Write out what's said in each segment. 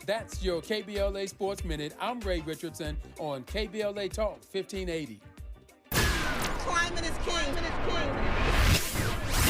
That's your KBLA Sports Minute. I'm Ray Richardson on KBLA Talk 1580. Climate is king.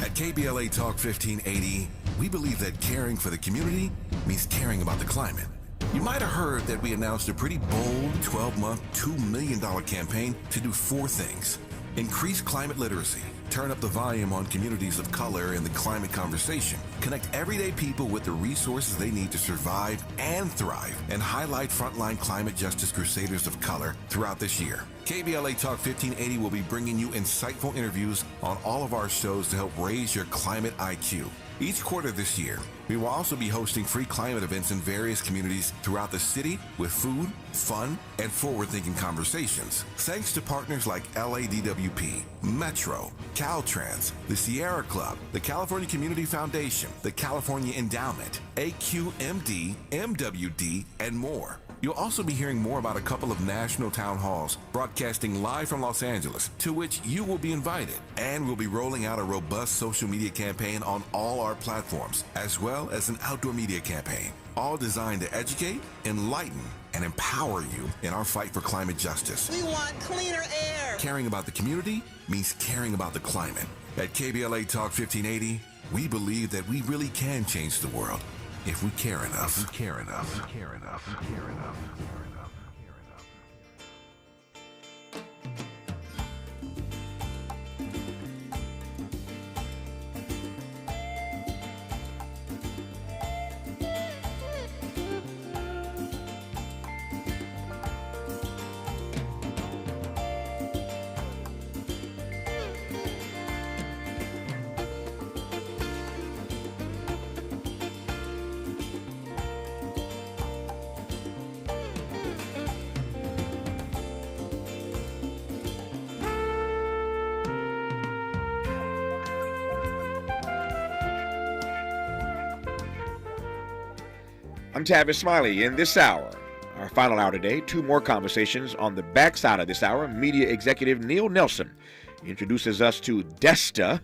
At KBLA Talk 1580, we believe that caring for the community means caring about the climate. You might have heard that we announced a pretty bold 12-month, $2 million campaign to do 4 things. Increase climate literacy, turn up the volume on communities of color in the climate conversation, connect everyday people with the resources they need to survive and thrive, and highlight frontline climate justice crusaders of color throughout this year. KBLA Talk 1580 will be bringing you insightful interviews on all of our shows to help raise your climate IQ. Each quarter this year, we will also be hosting free climate events in various communities throughout the city with food, fun, and forward-thinking conversations. Thanks to partners like LADWP, Metro, Caltrans, the Sierra Club, the California Community Foundation, the California Endowment, AQMD, MWD, and more. You'll also be hearing more about a couple of national town halls broadcasting live from Los Angeles, to which you will be invited. And we'll be rolling out a robust social media campaign on all our platforms, as well as an outdoor media campaign, all designed to educate, enlighten, and empower you in our fight for climate justice. We want cleaner air. Caring about the community means caring about the climate. At KBLA Talk 1580, we believe that we really can change the world if we care enough. If we care enough. If we care enough. If we care enough. I'm Tavis Smiley. In this hour, our final hour today, 2 more conversations. On the backside of this hour, media executive Neil Nelson introduces us to Desta.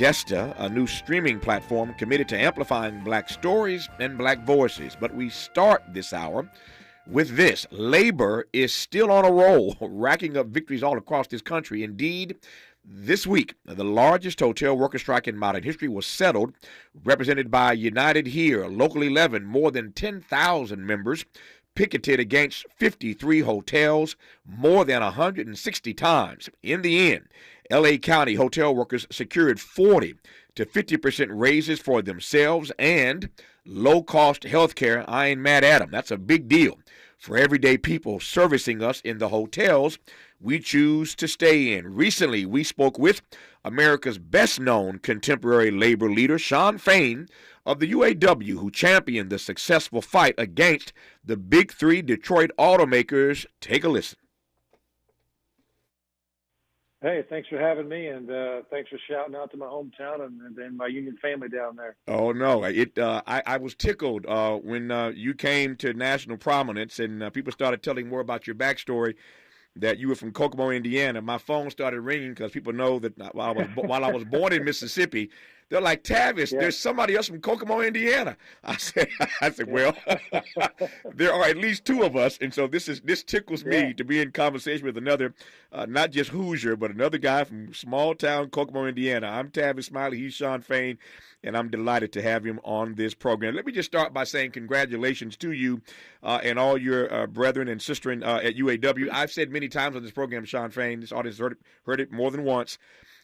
Desta, a new streaming platform committed to amplifying black stories and black voices. But we start this hour with this. Labor is still on a roll, racking up victories all across this country. Indeed, this week, the largest hotel worker strike in modern history was settled, represented by United Here, Local 11. More than 10,000 members picketed against 53 hotels more than 160 times. In the end, L.A. County hotel workers secured 40 to 50% raises for themselves and low-cost health care. I ain't mad at them. That's a big deal for everyday people servicing us in the hotels we choose to stay in. Recently, we spoke with America's best-known contemporary labor leader, Shawn Fain of the UAW, who championed the successful fight against the Big Three Detroit automakers. Take a listen. Hey, thanks for having me, and thanks for shouting out to my hometown and my union family down there. Oh, no. I was tickled when you came to national prominence and people started telling more about your backstory, that you were from Kokomo, Indiana. My phone started ringing because people know that while I was born in Mississippi, they're like, Tavis, there's somebody else from Kokomo, Indiana. I said, well, there are at least 2 of us, and so this tickles me to be in conversation with another, not just Hoosier, but another guy from small town Kokomo, Indiana. I'm Tavis Smiley. He's Shawn Fain, and I'm delighted to have him on this program. Let me just start by saying congratulations to you and all your brethren and sisters at UAW. I've said many times on this program, Shawn Fain, this audience heard it more than once,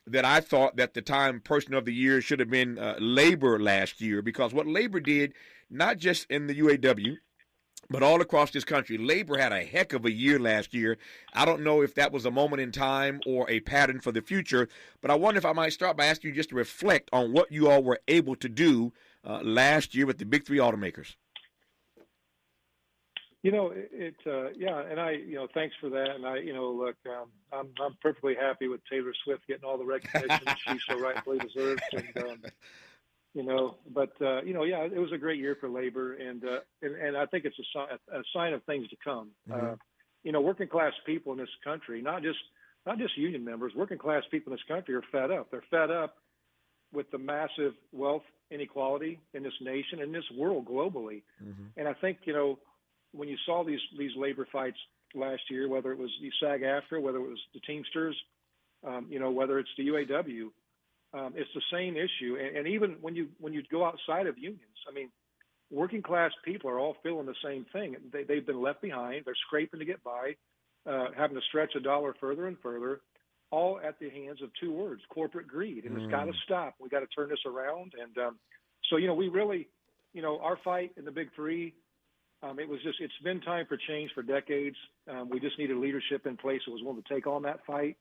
that I thought that the Time Person of the Year should have been labor last year, because what labor did, not just in the UAW, but all across this country, labor had a heck of a year last year. I don't know if that was a moment in time or a pattern for the future, but I wonder if I might start by asking you just to reflect on what you all were able to do last year with the Big Three automakers. And I, thanks for that. And I, look, I'm perfectly happy with Taylor Swift getting all the recognition she so rightfully deserves. And, it was a great year for labor, and I think it's a sign of things to come. Mm-hmm. Working class people in this country, not just union members, working class people in this country are fed up. They're fed up with the massive wealth inequality in this nation and this world globally. And I think, when you saw these labor fights last year, whether it was the SAG-AFTRA, whether it was the Teamsters, whether it's the UAW, it's the same issue. And even when you go outside of unions, I mean, working class people are all feeling the same thing. They've been left behind. They're scraping to get by, having to stretch a dollar further and further, all at the hands of two words: corporate greed. And it's got to stop. We got to turn this around. And so, we really, our fight in the Big Three, it's been time for change for decades. We just needed leadership in place that was willing to take on that fight.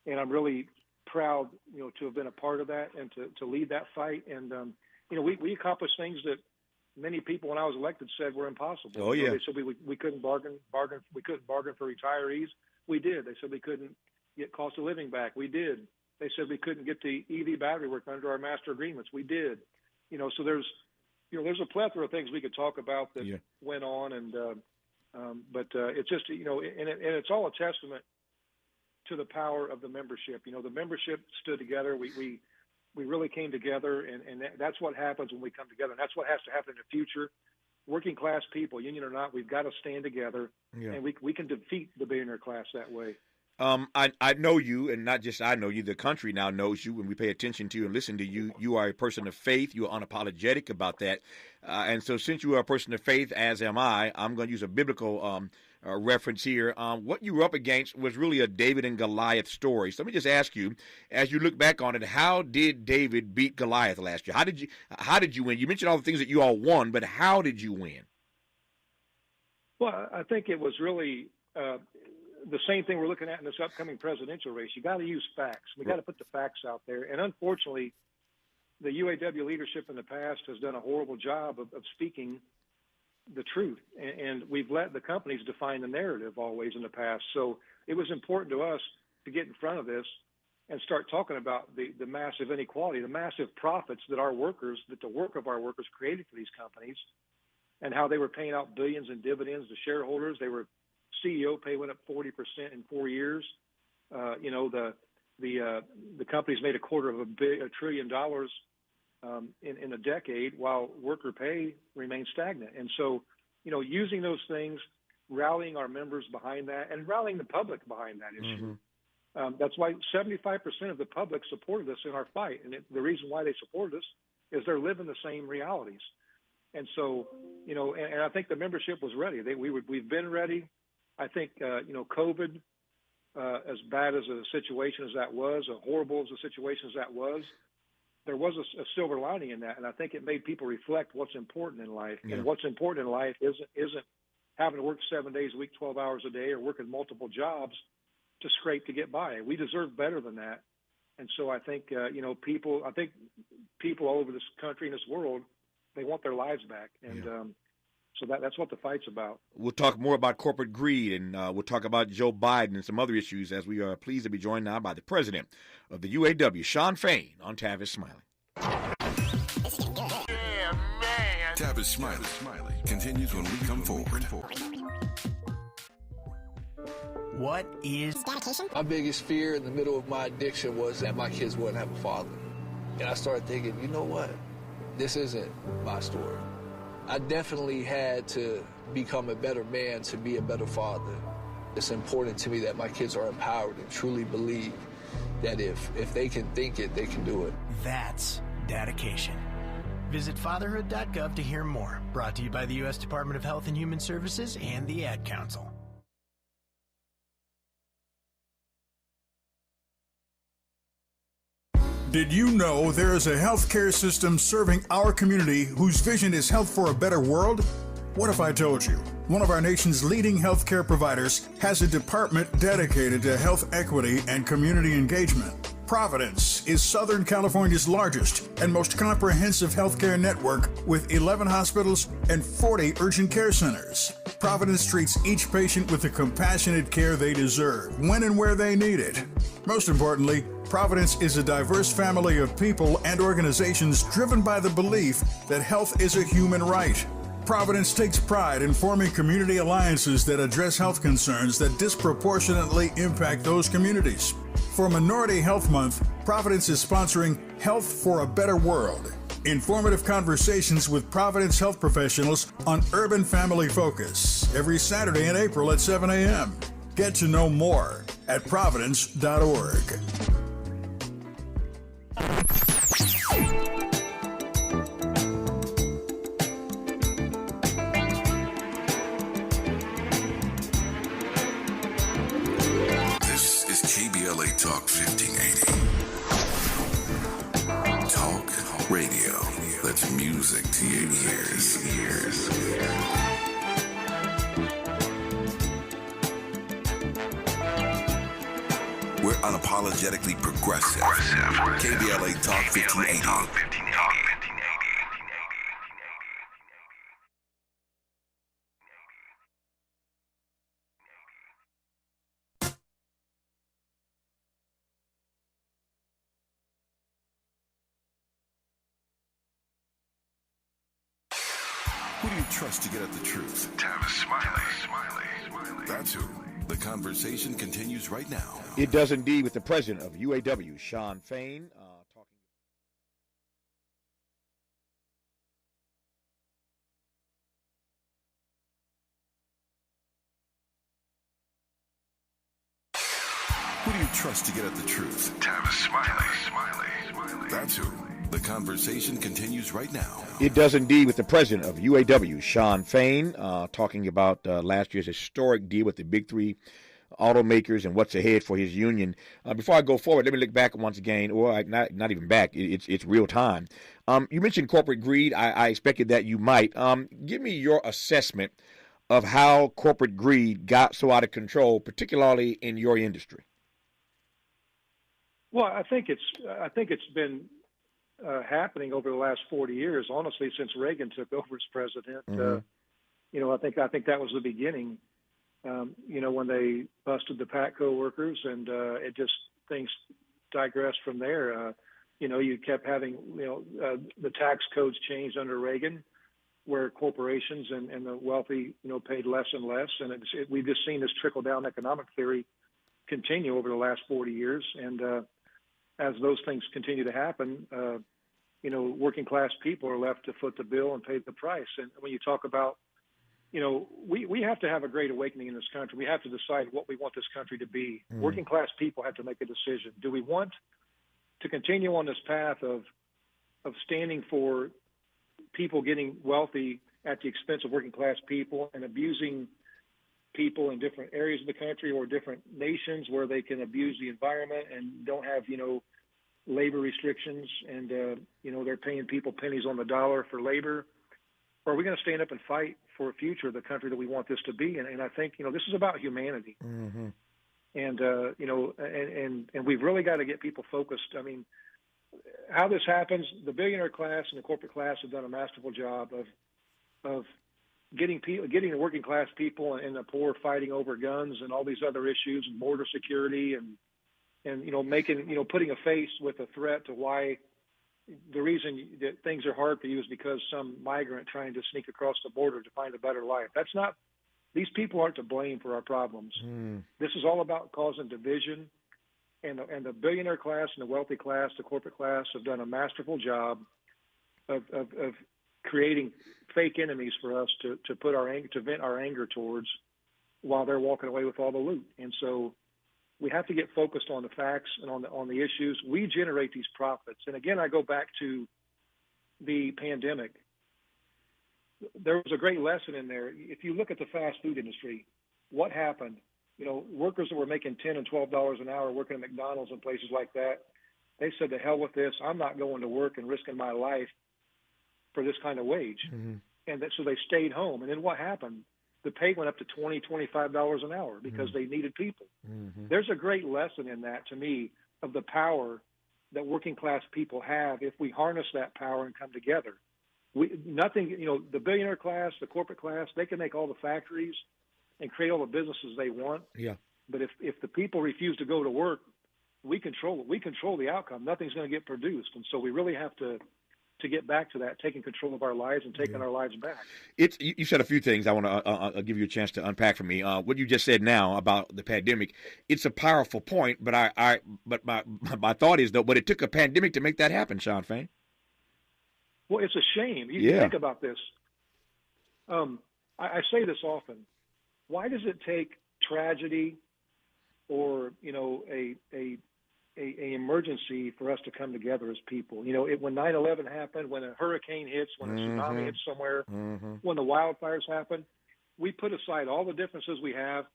And I'm really proud, to have been a part of that and to lead that fight. And, we accomplished things that many people when I was elected said were impossible. Oh, yeah. They said we couldn't bargain. We couldn't bargain for retirees. We did. They said we couldn't get cost of living back. We did. They said we couldn't get the EV battery work under our master agreements. We did. So there's a plethora of things we could talk about that went on, but it's just, and it's all a testament to the power of the membership. The membership stood together. We really came together, and that's what happens when we come together, and that's what has to happen in the future. Working class people, union or not, we've got to stand together, and we can defeat the billionaire class that way. I know you, and not just I know you, the country now knows you, and we pay attention to you and listen to you. You are a person of faith. You are unapologetic about that. And so since you are a person of faith, as am I, I'm going to use a biblical reference here. What you were up against was really a David and Goliath story. So let me just ask you, as you look back on it, how did David beat Goliath last year? How did you win? You mentioned all the things that you all won, but how did you win? Well, I think it was really the same thing we're looking at in this upcoming presidential race. You got to use facts. We got to put the facts out there. And unfortunately, the UAW leadership in the past has done a horrible job of speaking the truth. And we've let the companies define the narrative always in the past. So it was important to us to get in front of this and start talking about the massive inequality, the massive profits that the work of our workers created for these companies, and how they were paying out billions in dividends to shareholders. CEO pay went up 40% in 4 years. The companies made $250 billion in a decade, while worker pay remained stagnant. And so, using those things, rallying our members behind that, and rallying the public behind that issue. That's why 75% of the public supported us in our fight. And the reason why they supported us is they're living the same realities. And so, and I think the membership was ready. We've been ready. I think, COVID, as bad as a situation as that was, as horrible as a situation as that was, there was a silver lining in that. And I think it made people reflect what's important in life. Yeah. And what's important in life isn't having to work 7 days a week, 12 hours a day, or working multiple jobs to scrape to get by. We deserve better than that. And so I think, people all over this country and this world, they want their lives back. And, so that's what the fight's about. We'll talk more about corporate greed, and we'll talk about Joe Biden and some other issues, as we are pleased to be joined now by the president of the UAW, Shawn Fain, on Tavis Smiley. Yeah, man. Tavis Smiley continues when we come forward. What is dedication? My biggest fear in the middle of my addiction was that my kids wouldn't have a father. And I started thinking, you know what? This isn't my story. I definitely had to become a better man to be a better father. It's important to me that my kids are empowered and truly believe that if they can think it, they can do it. That's dedication. Visit fatherhood.gov to hear more. Brought to you by the U.S. Department of Health and Human Services and the Ad Council. Did you know there is a healthcare system serving our community whose vision is health for a better world? What if I told you one of our nation's leading healthcare providers has a department dedicated to health equity and community engagement? Providence is Southern California's largest and most comprehensive healthcare network with 11 hospitals and 40 urgent care centers. Providence treats each patient with the compassionate care they deserve, when and where they need it. Most importantly, Providence is a diverse family of people and organizations driven by the belief that health is a human right. Providence takes pride in forming community alliances that address health concerns that disproportionately impact those communities. For Minority Health Month, Providence is sponsoring Health for a Better World. Informative conversations with Providence health professionals on Urban Family Focus every Saturday in April at 7 a.m. Get to know more at providence.org. This is KBLA Talk 1580. Talk radio. That's music to your ears. We're unapologetically progressive. KBLA Talk 1580. Who do you trust to get at the truth? Tavis Smiley. That's who. The conversation continues right now. It does indeed, with the president of UAW, Shawn Fain, talking. Who do you trust to get at the truth? Tavis Smiley. That's who. The conversation continues right now. It does indeed, with the president of UAW, Shawn Fain, talking about last year's historic deal with the big three automakers and what's ahead for his union. Before I go forward, let me look back once again, or not even back. It's real time. You mentioned corporate greed. I expected that you might. Give me your assessment of how corporate greed got so out of control, particularly in your industry. Well, I think it's been happening over the last 40 years, honestly, since Reagan took over as president. Mm-hmm. I think that was the beginning. When they busted the Patco workers, and things digressed from there. You kept having, the tax codes changed under Reagan, where corporations and the wealthy, paid less and less. And we've just seen this trickle-down economic theory continue over the last 40 years. And as those things continue to happen, working-class people are left to foot the bill and pay the price. And when you talk about, we have to have a great awakening in this country. We have to decide what we want this country to be. Mm. Working-class people have to make a decision. Do we want to continue on this path of standing for people getting wealthy at the expense of working-class people and abusing people in different areas of the country or different nations where they can abuse the environment and don't have, labor restrictions and, they're paying people pennies on the dollar for labor? Or are we going to stand up and fight for a future of the country that we want this to be? And I think, this is about humanity. Mm-hmm. And, and we've really got to get people focused. I mean, how this happens, the billionaire class and the corporate class have done a masterful job of getting the working class people and the poor fighting over guns and all these other issues and border security and putting a face with a threat to why the reason that things are hard for you is because some migrant trying to sneak across the border to find a better life. These people aren't to blame for our problems. Mm. This is all about causing division, and the billionaire class and the wealthy class, the corporate class, have done a masterful job of creating fake enemies for us to put to vent our anger towards while they're walking away with all the loot. And so we have to get focused on the facts and on the issues. We generate these profits. And again, I go back to the pandemic. There was a great lesson in there. If you look at the fast food industry, what happened? Workers that were making $10 and $12 an hour working at McDonald's and places like that, they said, to hell with this. I'm not going to work and risking my life for this kind of wage. Mm-hmm. And so they stayed home. And then what happened? The pay went up to $20, $25 an hour because they needed people. Mm-hmm. There's a great lesson in that, to me, of the power that working class people have if we harness that power and come together. The billionaire class, the corporate class, they can make all the factories and create all the businesses they want. Yeah. But if the people refuse to go to work, we control it. We control the outcome. Nothing's going to get produced. And so we really have to to get back to that, taking control of our lives and taking our lives back. You said a few things I want to give you a chance to unpack for me. What you just said now about the pandemic, it's a powerful point, but my thought is, though, but it took a pandemic to make that happen, Sean Fain. Well, it's a shame. You think about this. I say this often. Why does it take tragedy or, a emergency for us to come together as people? When 9/11 happened, when a hurricane hits, when a tsunami hits somewhere, when the wildfires happen, we put aside all the differences we have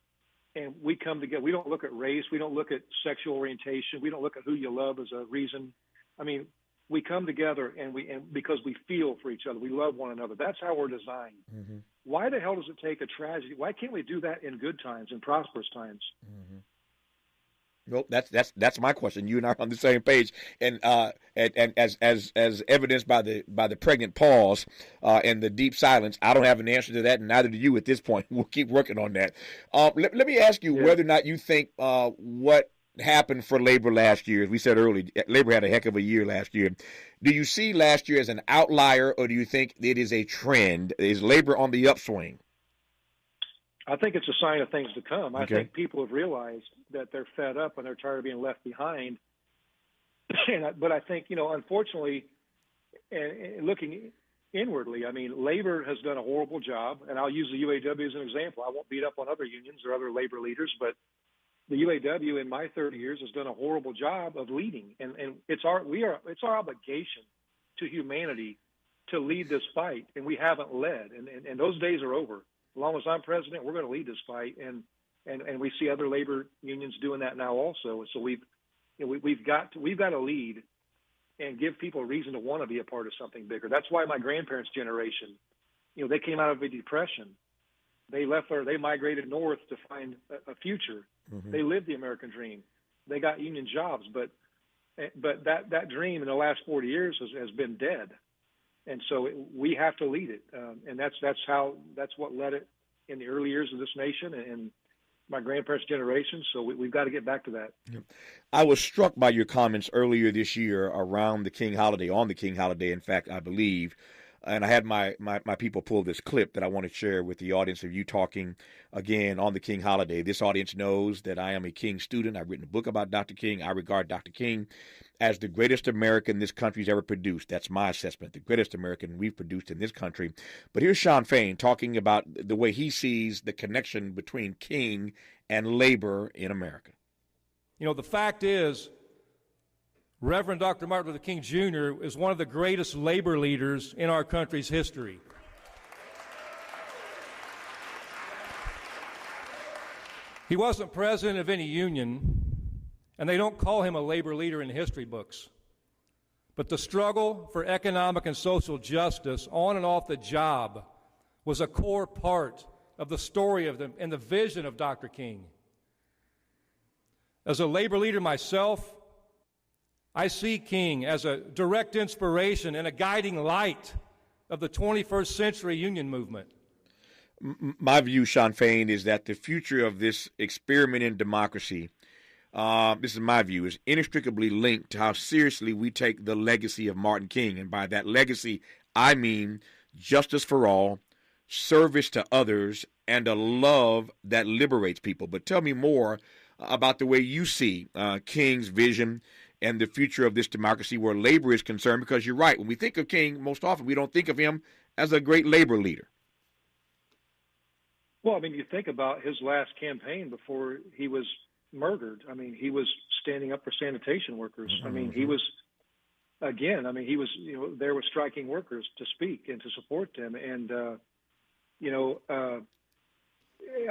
and we come together. We don't look at race. We don't look at sexual orientation. We don't look at who you love as a reason. I mean, we come together and because we feel for each other. We love one another. That's how we're designed. Why the hell does it take a tragedy? Why can't we do that in good times, in prosperous times? Well, that's my question. You and I are on the same page, and as evidenced by the pregnant pause and the deep silence, I don't have an answer to that, and neither do you at this point. We'll keep working on that. Let me ask you whether or not you think what happened for labor last year, as we said earlier, labor had a heck of a year last year. Do you see last year as an outlier, or do you think it is a trend? Is labor on the upswing? I think it's a sign of things to come. I think people have realized that they're fed up and they're tired of being left behind. But I think, unfortunately, and looking inwardly, I mean, labor has done a horrible job. And I'll use the UAW as an example. I won't beat up on other unions or other labor leaders, but the UAW in my 30 years has done a horrible job of leading. And it's our obligation to humanity to lead this fight. And we haven't led. And those days are over. As long as I'm president, we're going to lead this fight, and we see other labor unions doing that now also. So we've got to lead and give people a reason to want to be a part of something bigger. That's why my grandparents' generation, they came out of a depression. They they migrated north to find a future. They lived the American dream. They got union jobs, but that dream in the last 40 years has been dead. And so we have to lead it, and that's what led it in the early years of this nation and my grandparents' generation. So we've got to get back to that. I was struck by your comments earlier this year around the King holiday, on the King holiday, in fact, I believe. And I had my people pull this clip that I want to share with the audience of you talking again on the King holiday. This audience knows that I am a King student. I've written a book about Dr. King. I regard Dr. King as the greatest American this country's ever produced. That's my assessment, the greatest American we've produced in this country. But here's Sean Fain talking about the way he sees the connection between King and labor in America. The fact is, Reverend Dr. Martin Luther King Jr. is one of the greatest labor leaders in our country's history. He wasn't president of any union, and they don't call him a labor leader in history books. But the struggle for economic and social justice on and off the job was a core part of the story of them and the vision of Dr. King. As a labor leader myself, I see King as a direct inspiration and a guiding light of the 21st century union movement. My view, Sean Fain, is that the future of this experiment in democracy, this is my view, is inextricably linked to how seriously we take the legacy of Martin King. And by that legacy, I mean justice for all, service to others, and a love that liberates people. But tell me more about the way you see King's vision and the future of this democracy where labor is concerned, because you're right. When we think of King, most often we don't think of him as a great labor leader. Well, I mean, you think about his last campaign before he was murdered. I mean, he was standing up for sanitation workers. I mean, he was there with striking workers to speak and to support them. And,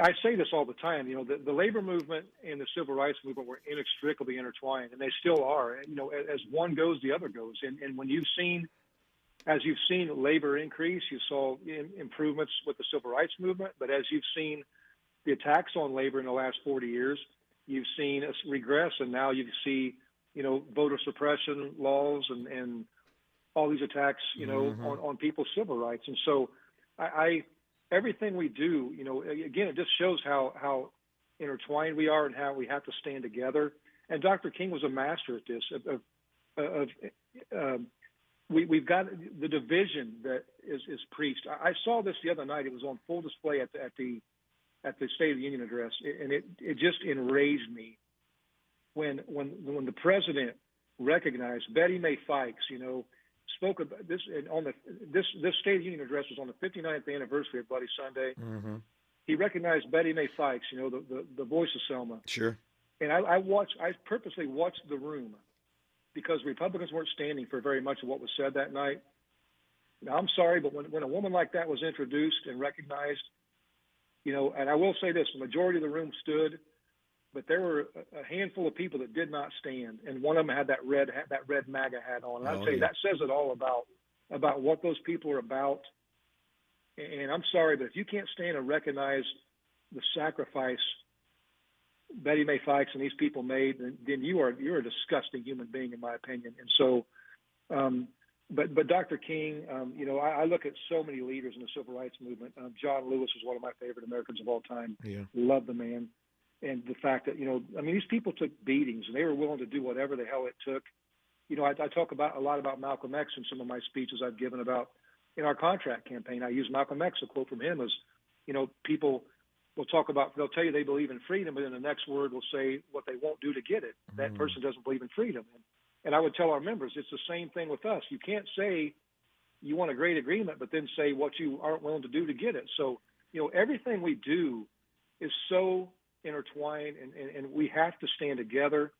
I say this all the time, the labor movement and the civil rights movement were inextricably intertwined, and they still are. As one goes, the other goes. And when you've seen labor increase, you saw improvements with the civil rights movement. But as you've seen the attacks on labor in the last 40 years, you've seen us regress, and now you see, voter suppression laws and all these attacks, on people's civil rights. And so everything we do, again, it just shows how intertwined we are and how we have to stand together. And Dr. King was a master at this, of we've got the division that is preached. I saw this the other night. It was on full display at the State of the Union address, and it just enraged me when the president recognized Betty Mae Fikes, spoke about this on this State of the Union address was on the 59th anniversary of Bloody Sunday. Mm-hmm. He recognized Betty Mae Fikes, the voice of Selma. Sure. And I purposely watched the room because Republicans weren't standing for very much of what was said that night. Now, I'm sorry, but when a woman like that was introduced and recognized, and I will say this, the majority of the room stood, but there were a handful of people that did not stand, and one of them had that red MAGA hat on. And I'd say that says it all about what those people are about. And I'm sorry, but if you can't stand and recognize the sacrifice Betty Mae Fikes and these people made, then you're a disgusting human being, in my opinion. And so, but Dr. King, I look at so many leaders in the civil rights movement. John Lewis is one of my favorite Americans of all time. Yeah. Love the man. And the fact that, these people took beatings and they were willing to do whatever the hell it took. I talk a lot about Malcolm X in some of my speeches I've given about in our contract campaign. I use Malcolm X, a quote from him is, people will they'll tell you they believe in freedom, but in the next word will say what they won't do to get it. That person doesn't believe in freedom. And I would tell our members, it's the same thing with us. You can't say you want a great agreement, but then say what you aren't willing to do to get it. So, everything we do is so intertwined, and we have to stand together.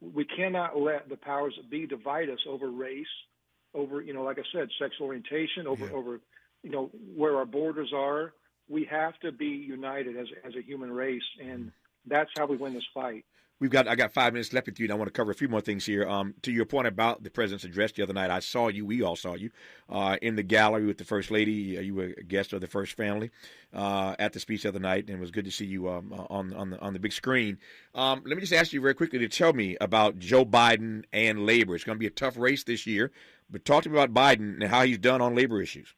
We cannot let the powers that be divide us over race, over, like I said, sexual orientation, over where our borders are. We have to be united as a human race, and that's how we win this fight. I got 5 minutes left with you, and I want to cover a few more things here. To your point about the president's address the other night, we all saw you in the gallery with the First Lady. You were a guest of the First Family at the speech the other night, and it was good to see you on the big screen. Let me just ask you very quickly to tell me about Joe Biden and labor. It's going to be a tough race this year, but talk to me about Biden and how he's done on labor issues.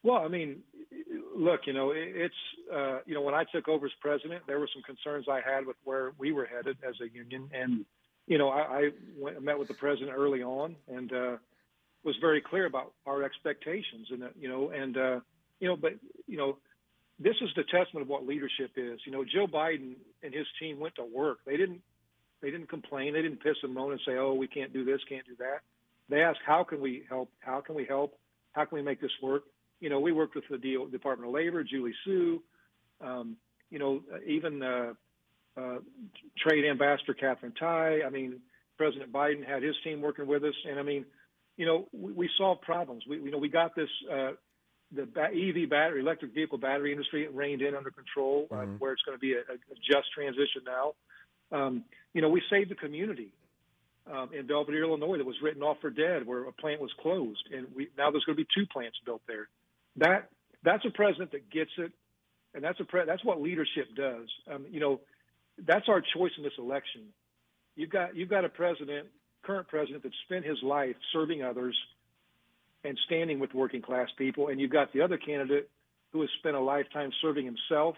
Well, look, it's when I took over as president, there were some concerns I had with where we were headed as a union, and I met with the president early on and was very clear about our expectations, and but this is the testament of what leadership is. Joe Biden and his team went to work. They didn't complain. They didn't piss and moan and say, "Oh, we can't do this, can't do that." They asked, "How can we help? How can we help? How can we make this work?" We worked with the Department of Labor, Julie Sue, even Trade Ambassador Catherine Tai. President Biden had his team working with us, and we solved problems. We got this the EV battery, electric vehicle battery industry reined in under control, where it's going to be a just transition now. We saved the community in Belvedere, Illinois, that was written off for dead, where a plant was closed, and now there's going to be 2 plants built there. That's a president that gets it, and that's what leadership does. That's our choice in this election. You've got a current president that spent his life serving others and standing with working class people, and you've got the other candidate who has spent a lifetime serving himself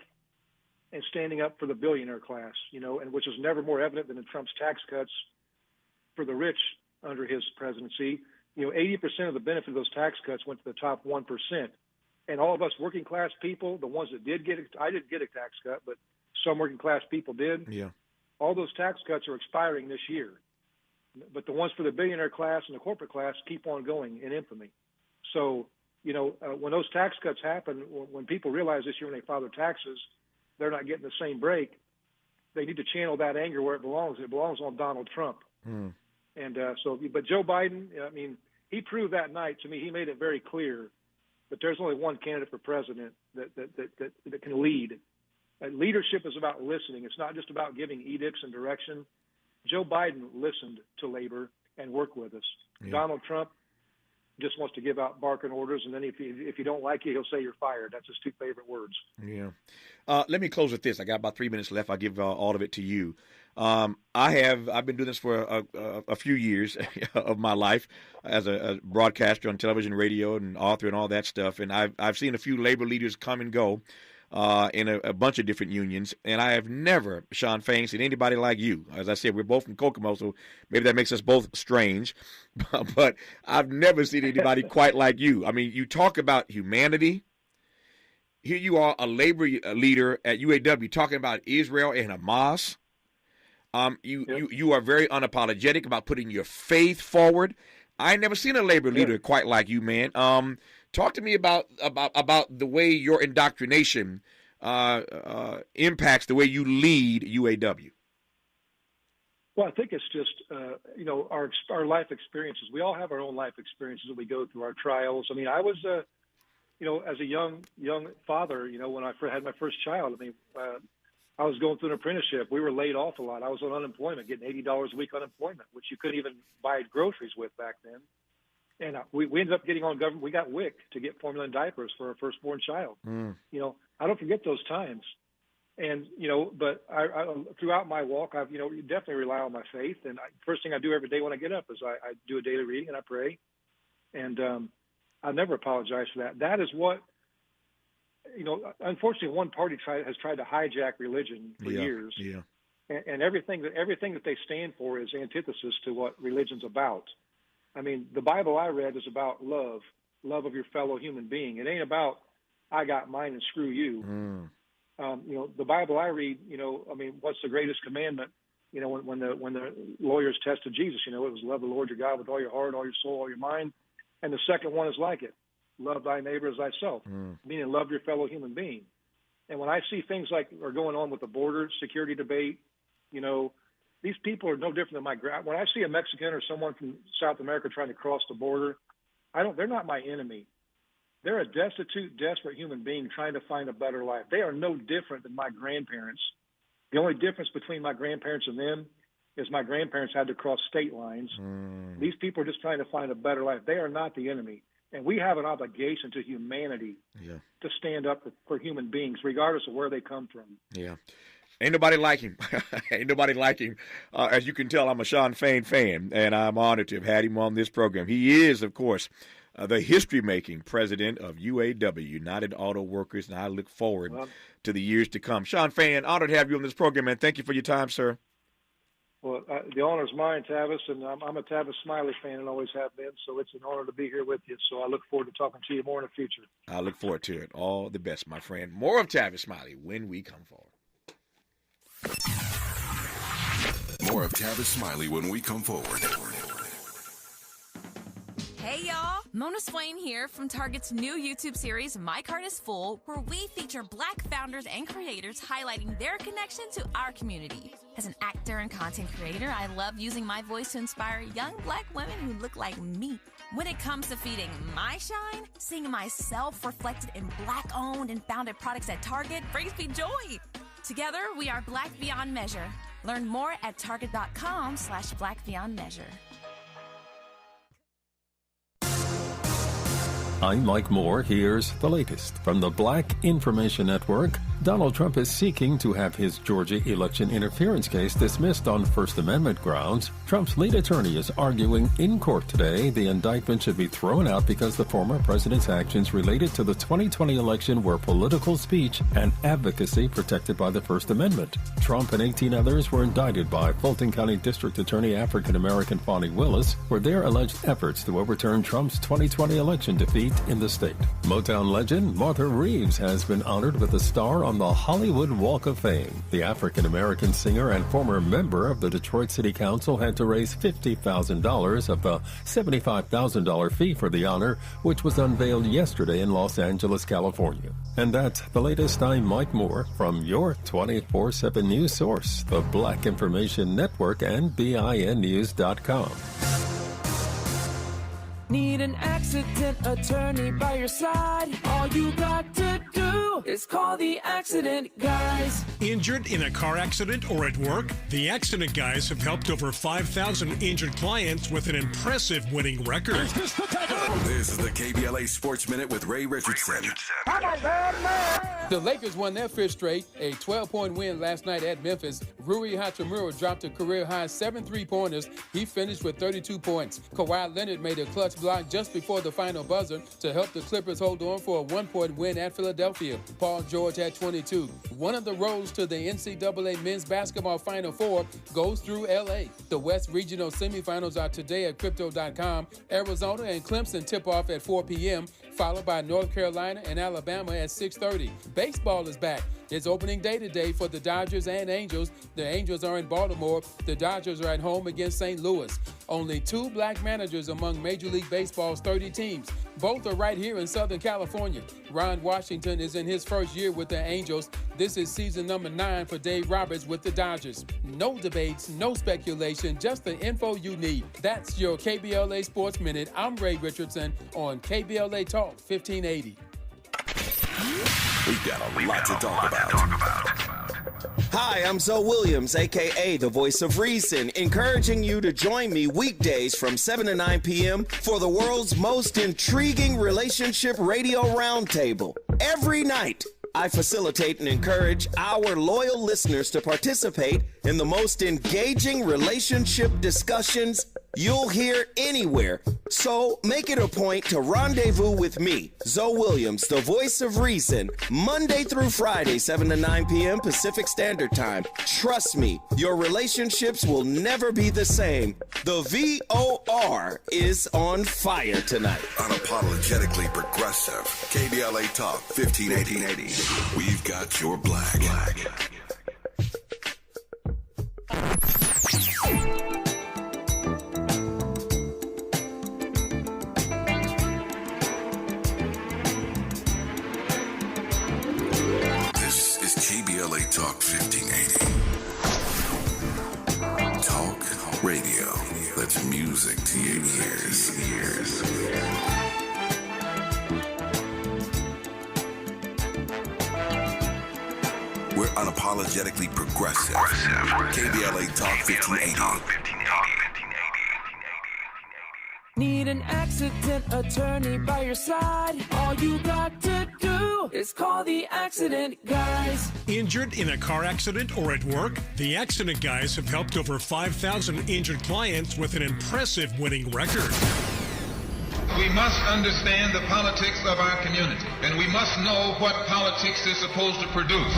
and standing up for the billionaire class. And which is never more evident than in Trump's tax cuts for the rich under his presidency. 80% of the benefit of those tax cuts went to the top 1%. And all of us working class people, the ones that did get it, I didn't get a tax cut, but some working class people did. Yeah. All those tax cuts are expiring this year. But the ones for the billionaire class and the corporate class keep on going in infamy. So, when those tax cuts happen, when people realize this year when they file their taxes, they're not getting the same break, they need to channel that anger where it belongs. It belongs on Donald Trump. Mm. And but Joe Biden, he proved that night to me. He made it very clear that there's only one candidate for president that can lead. Leadership is about listening. It's not just about giving edicts and direction. Joe Biden listened to labor and worked with us. Yeah. Donald Trump just wants to give out barking orders, and then if you don't like it, he'll say you're fired. That's his 2 favorite words. Yeah. Let me close with this. I got about 3 minutes left. I'll give all of it to you. I've been doing this for a few years of my life as a broadcaster on television, radio, and author and all that stuff. And I've seen a few labor leaders come and go. in a bunch of different unions, and I have never, Sean Fain, seen anybody like you. As I said, we're both from Kokomo, so maybe that makes us both strange, but I've never seen anybody quite like you. I mean, you talk about humanity. Here you are, a labor leader at UAW, talking about Israel and Hamas. You are very unapologetic about putting your faith forward. I ain't never seen a labor leader quite like you, man. Talk to me about the way your indoctrination impacts the way you lead UAW. Well, I think it's just our life experiences. We all have our own life experiences that we go through, our trials. I mean, I was as a young father, when I had my first child, I mean, I was going through an apprenticeship. We were laid off a lot. I was on unemployment, getting $80 a week unemployment, which you couldn't even buy groceries with back then. And we ended up getting on government. We got WIC to get formula and diapers for our firstborn child. I don't forget those times. And, but I throughout my walk, I've, definitely rely on my faith. And first thing I do every day when I get up is I do a daily reading and I pray. And I never apologize for that. That is what, unfortunately, one party has tried to hijack religion for years. Yeah. And everything that they stand for is antithesis to what religion's about. I mean, the Bible I read is about love of your fellow human being. It ain't about I got mine and screw you. The Bible I read, what's the greatest commandment? When the lawyers tested Jesus, it was love the Lord your God with all your heart, all your soul, all your mind. And the second one is like it. Love thy neighbor as thyself, meaning love your fellow human being. And when I see things like are going on with the border security debate, these people are no different than when I see a Mexican or someone from South America trying to cross the border, they're not my enemy. They're a destitute, desperate human being trying to find a better life. They are no different than my grandparents. The only difference between my grandparents and them is my grandparents had to cross state lines. These people are just trying to find a better life. They are not the enemy. And we have an obligation to humanity to stand up for human beings, regardless of where they come from. Yeah. Ain't nobody like him. Ain't nobody like him. As you can tell, I'm a Sean Fain fan, and I'm honored to have had him on this program. He is, of course, the history-making president of UAW, United Auto Workers, and I look forward to the years to come. Sean Fain, honored to have you on this program, man. Thank you for your time, sir. Well, the honor's mine, Tavis, and I'm a Tavis Smiley fan and always have been, so it's an honor to be here with you. So I look forward to talking to you more in the future. I look forward to it. All the best, my friend. More of Tavis Smiley when we come forward. More of Tavis Smiley when we come forward. Hey, y'all. Mona Swain here from Target's new YouTube series, My Cart is Full, where we feature Black founders and creators highlighting their connection to our community. As an actor and content creator, I love using my voice to inspire young Black women who look like me. When it comes to feeding my shine, seeing myself reflected in Black-owned and founded products at Target brings me joy. Together, we are Black Beyond Measure. Learn more at target.com/Black Beyond Measure. I'm Mike Moore. Here's the latest from the Black Information Network. Donald Trump is seeking to have his Georgia election interference case dismissed on First Amendment grounds. Trump's lead attorney is arguing in court today the indictment should be thrown out because the former president's actions related to the 2020 election were political speech and advocacy protected by the First Amendment. Trump and 18 others were indicted by Fulton County District Attorney African-American Fonnie Willis for their alleged efforts to overturn Trump's 2020 election defeat in the state. Motown legend Martha Reeves has been honored with a star on the Hollywood Walk of Fame. The African-American singer and former member of the Detroit City Council had to raise $50,000 of the $75,000 fee for the honor, which was unveiled yesterday in Los Angeles, California. And that's the latest. I'm Mike Moore from your 24/7 news source, the Black Information Network and BINnews.com. Need an accident attorney by your side? All you got to do is call the Accident Guys. Injured in a car accident or at work? The Accident Guys have helped over 5,000 injured clients with an impressive winning record. This is the KBLA Sports Minute with Ray Richardson. The Lakers won their fifth straight, a 12-point win last night at Memphis. Rui Hachimura dropped a career-high 7 3-pointers. He finished with 32 points. Kawhi Leonard made a clutch block just before the final buzzer to help the Clippers hold on for a 1-point win at Philadelphia. Paul Paul George had 22. One of the roads to the NCAA Men's Basketball Final Four goes through L.A. The West Regional semifinals are today at Crypto.com. Arizona and Clemson tip off at 4 p.m., followed by North Carolina and Alabama at 6:30. Baseball is back. It's opening day today for the Dodgers and Angels. The Angels are in Baltimore. The Dodgers are at home against St. Louis. Only 2 black managers among Major League Baseball's 30 teams. Both are right here in Southern California. Ron Washington is in his first year with the Angels. This is season number 9 for Dave Roberts with the Dodgers. No debates, no speculation, just the info you need. That's your KBLA Sports Minute. I'm Ray Richardson on KBLA Talk 1580. We've got a lot to talk about. Hi, I'm Zoe Williams, a.k.a. the Voice of Reason, encouraging you to join me weekdays from 7 to 9 p.m. for the world's most intriguing relationship radio roundtable. Every night, I facilitate and encourage our loyal listeners to participate in the most engaging relationship discussions you'll hear anywhere. So make it a point to rendezvous with me, Zoe Williams, the Voice of Reason, Monday through Friday, 7 to 9 p.m. Pacific Standard Time. Trust me, your relationships will never be the same. The VOR is on fire tonight. Unapologetically progressive. KBLA Talk 1580. We've got your black. This is KBLA Talk 1580. Talk radio. That's music to your ears. We're unapologetically progressive. KBLA Talk 1580. Need an accident attorney by your side? All you got to do is call the accident guys. Injured in a car accident or at work? The Accident Guys have helped over 5,000 injured clients with an impressive winning record. We must understand the politics of our community, and we must know what politics is supposed to produce.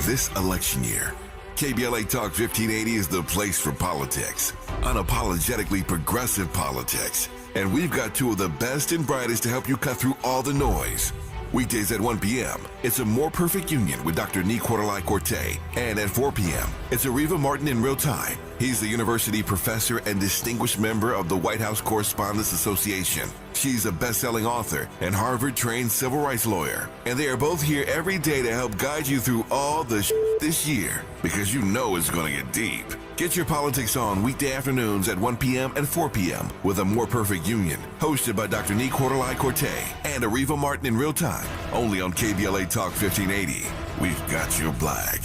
This election year, KBLA Talk 1580 is the place for politics. Unapologetically progressive politics. And we've got 2 of the best and brightest to help you cut through all the noise. Weekdays at 1 p.m., it's A More Perfect Union with Dr. Nee Cordelai-Corte. And at 4 p.m., it's Areva Martin in Real Time. He's the university professor and distinguished member of the White House Correspondents Association. She's a best-selling author and Harvard-trained civil rights lawyer. And they are both here every day to help guide you through all the this year, because you know it's going to get deep. Get your politics on weekday afternoons at 1 p.m. and 4 p.m. with A More Perfect Union, hosted by Dr. Nee Cordelai-Corte and Areva Martin in Real Time, only on KBLA Talk 1580. We've got your black.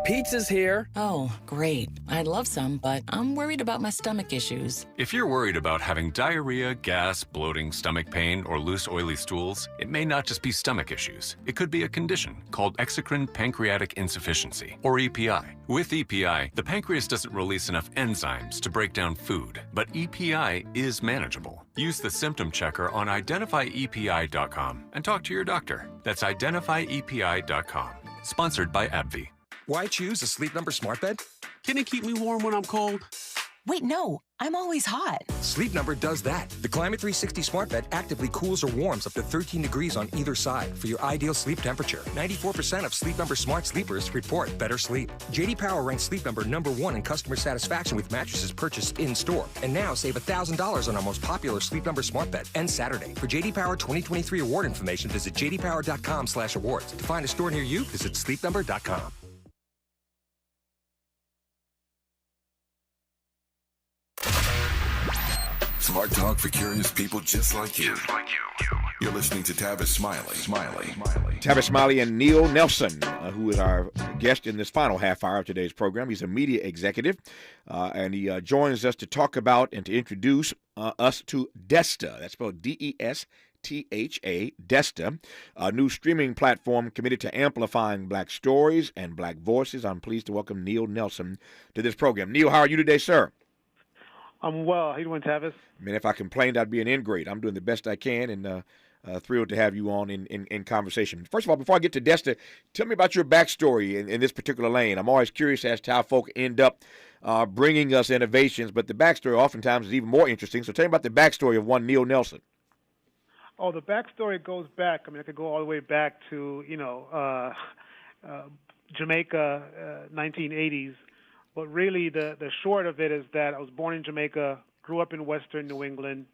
Pizza's here. Oh, great. I'd love some, but I'm worried about my stomach issues. If you're worried about having diarrhea, gas, bloating, stomach pain, or loose, oily stools, it may not just be stomach issues. It could be a condition called exocrine pancreatic insufficiency, or EPI. With EPI, the pancreas doesn't release enough enzymes to break down food, but EPI is manageable. Use the symptom checker on identifyepi.com and talk to your doctor. That's identifyepi.com. Sponsored by AbbVie. Why choose a Sleep Number smart bed? Can it keep me warm when I'm cold? Wait, no, I'm always hot. Sleep Number does that. The Climate 360 smart bed actively cools or warms up to 13 degrees on either side for your ideal sleep temperature. 94% of Sleep Number smart sleepers report better sleep. J.D. Power ranks Sleep Number #1 in customer satisfaction with mattresses purchased in-store. And now save $1,000 on our most popular Sleep Number smart bed. Ends Saturday. For J.D. Power 2023 award information, visit jdpower.com/awards. To find a store near you, visit sleepnumber.com. Smart talk for curious people just like you. You're listening to Tavis Smiley. Tavis Smiley and Neil Nelson, who is our guest in this final half hour of today's program. He's a media executive, and he joins us to talk about and to introduce us to Desta. That's spelled Desta, Desta, a new streaming platform committed to amplifying black stories and black voices. I'm pleased to welcome Neil Nelson to this program. Neil, how are you today, sir? I'm well. How you doing, Tavis? Man, if I complained, I'd be an ingrate. I'm doing the best I can, and thrilled to have you on in conversation. First of all, before I get to Desta, tell me about your backstory in this particular lane. I'm always curious as to how folk end up bringing us innovations, but the backstory oftentimes is even more interesting. So tell me about the backstory of one Neil Nelson. Oh, the backstory goes back. I mean, I could go all the way back to, Jamaica, 1980s. But really, the short of it is that I was born in Jamaica, grew up in Western New England,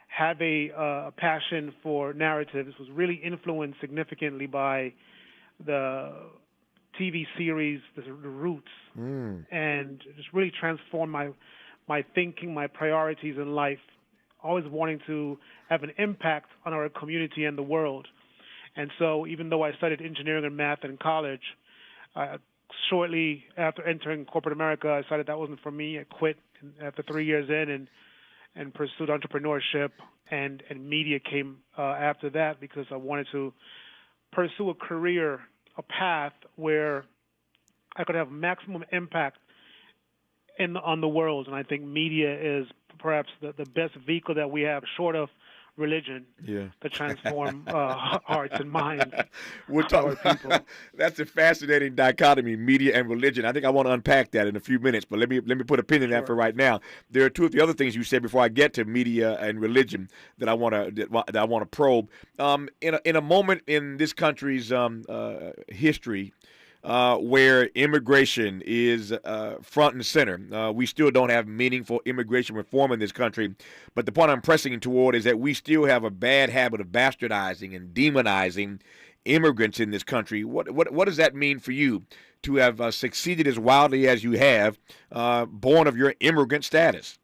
have a passion for narratives, was really influenced significantly by the TV series, The Roots, and just really transformed my thinking, my priorities in life, always wanting to have an impact on our community and the world. And so even though I studied engineering and math in college, shortly after entering corporate America, I decided that wasn't for me. I quit after 3 years in and pursued entrepreneurship, and media came after that because I wanted to pursue a career, a path where I could have maximum impact on the world. And I think media is perhaps the best vehicle that we have, short of religion, to transform hearts and minds. We'll talk about, that's a fascinating dichotomy, media and religion. I think I want to unpack that in a few minutes, but let me put a pin in that for right now. There are two of the other things you said before I get to media and religion that I want to probe. In a moment in this country's history, where immigration is front and center. We still don't have meaningful immigration reform in this country, but the point I'm pressing toward is that we still have a bad habit of bastardizing and demonizing immigrants in this country. What does that mean for you to have succeeded as wildly as you have, born of your immigrant status?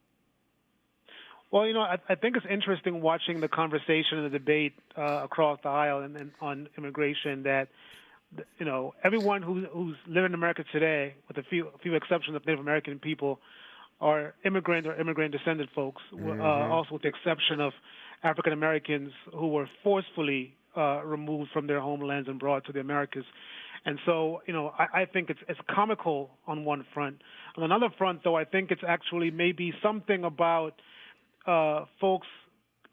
Well, I think it's interesting watching the conversation and the debate across the aisle and on immigration that everyone who's living in America today, with a few exceptions of Native American people, are immigrant or immigrant descended folks. Also, with the exception of African Americans who were forcefully removed from their homelands and brought to the Americas. And so, I think it's comical on one front. On another front, though, I think it's actually maybe something about folks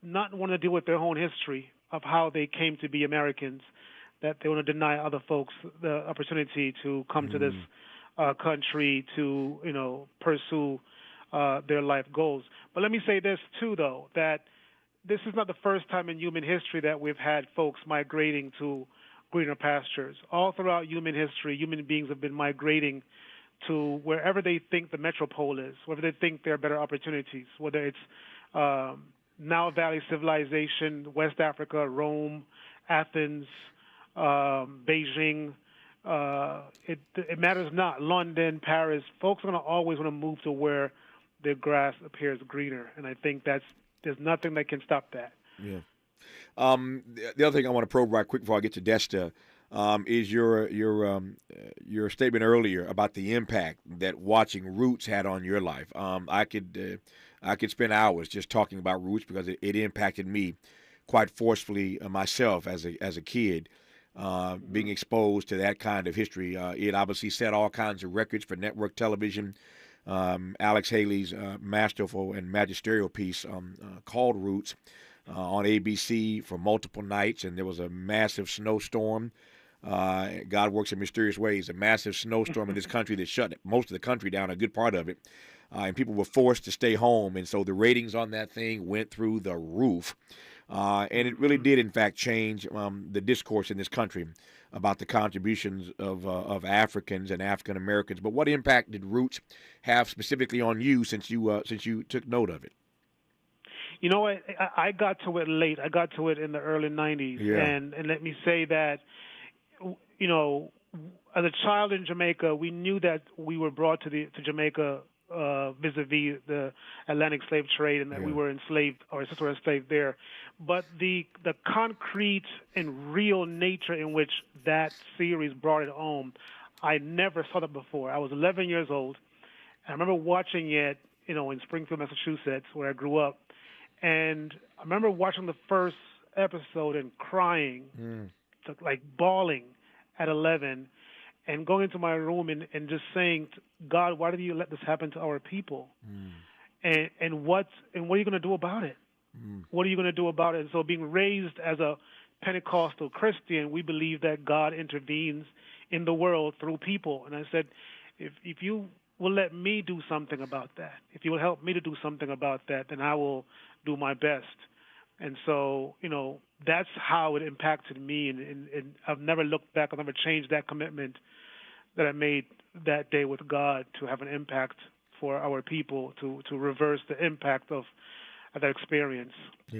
not wanting to deal with their own history of how they came to be Americans, that they want to deny other folks the opportunity to come to this country to, pursue their life goals. But let me say this, too, though, that this is not the first time in human history that we've had folks migrating to greener pastures. All throughout human history, human beings have been migrating to wherever they think the metropole is, wherever they think there are better opportunities, whether it's Nile Valley civilization, West Africa, Rome, Athens, Beijing, it matters not. London, Paris, folks are going to always want to move to where their grass appears greener, and I think there's nothing that can stop that. Yeah. The other thing I want to probe right quick before I get to Desta is your statement earlier about the impact that watching Roots had on your life. I could spend hours just talking about Roots because it impacted me quite forcefully myself as a kid. Being exposed to that kind of history. It obviously set all kinds of records for network television. Alex Haley's masterful and magisterial piece called Roots on ABC for multiple nights, and there was a massive snowstorm. God works in mysterious ways. A massive snowstorm in this country that shut most of the country down, a good part of it, and people were forced to stay home, and so the ratings on that thing went through the roof. And it really did, in fact, change the discourse in this country about the contributions of Africans and African Americans. But what impact did Roots have specifically on you since you took note of it? I got to it late. I got to it in the early 90s. Yeah. And let me say that, as a child in Jamaica, we knew that we were brought to Jamaica vis-a-vis the Atlantic slave trade, and that we were enslaved, or sisters were enslaved there. But the concrete and real nature in which that series brought it home, I never saw that before. I was 11 years old, and I remember watching it, in Springfield, Massachusetts, where I grew up. And I remember watching the first episode and crying, like bawling at 11, and going into my room and just saying, God, why did you let this happen to our people? And what are you going to do about it? What are you going to do about it? And so being raised as a Pentecostal Christian, we believe that God intervenes in the world through people. And I said, if you will let me do something about that, if you will help me to do something about that, then I will do my best. And so, that's how it impacted me. And I've never looked back. I've never changed that commitment that I made that day with God to have an impact for our people, to reverse the impact of that experience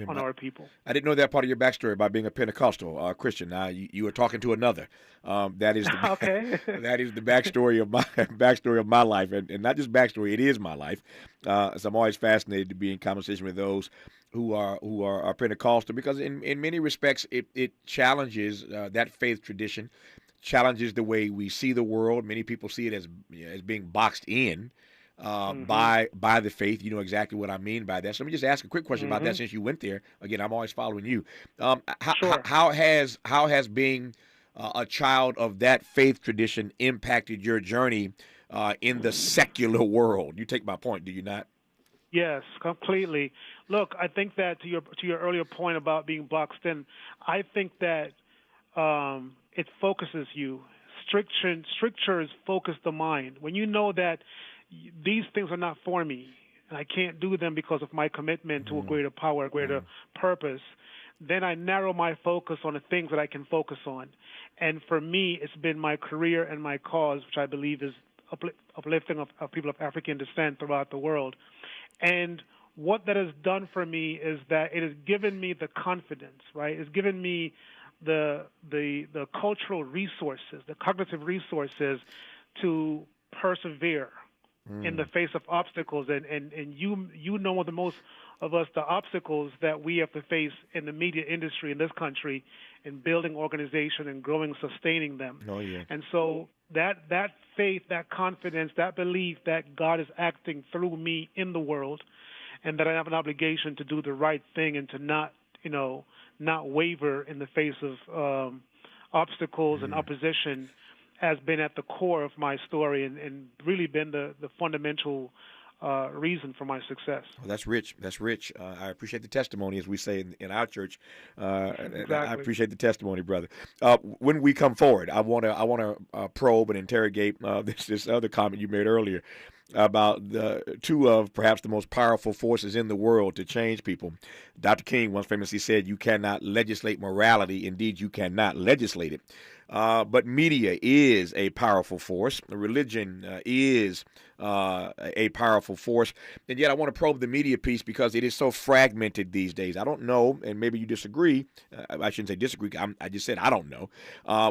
on our people. I didn't know that part of your backstory about being a Pentecostal Christian. Now you were talking to another. That is the okay. That is the backstory of my life, and not just backstory. It is my life. So I'm always fascinated to be in conversation with those who are Pentecostal, because in many respects it challenges that faith tradition, challenges the way we see the world. Many people see it as being boxed in. By the faith. You know exactly what I mean by that. So let me just ask a quick question about that, since you went there. Again, I'm always following you. How has being a child of that faith tradition impacted your journey in the secular world? You take my point, do you not? Yes, completely. Look, I think that to your earlier point about being boxed in, I think that it focuses you. Strictures focus the mind. When you know that these things are not for me, and I can't do them because of my commitment to a greater power, a greater purpose, then I narrow my focus on the things that I can focus on. And for me, it's been my career and my cause, which I believe is uplifting of people of African descent throughout the world. And what that has done for me is that it has given me the confidence, right? It's given me the cultural resources, the cognitive resources to persevere in the face of obstacles. And you know the most of us the obstacles that we have to face in the media industry in this country in building organization and growing, sustaining them. Oh, yeah. And so that faith, that confidence, that belief that God is acting through me in the world, and that I have an obligation to do the right thing and to not waver in the face of obstacles and opposition, has been at the core of my story and really been the fundamental reason for my success. Well, that's rich. That's rich. I appreciate the testimony, as we say in our church. Exactly. I appreciate the testimony, brother. When we come forward, I want to probe and interrogate this other comment you made earlier about two of perhaps the most powerful forces in the world to change people. Dr. King once famously said, "You cannot legislate morality. Indeed, you cannot legislate it." But media is a powerful force. Religion is a powerful force. And yet I want to probe the media piece because it is so fragmented these days. I don't know, and maybe you disagree. I shouldn't say disagree. I just said I don't know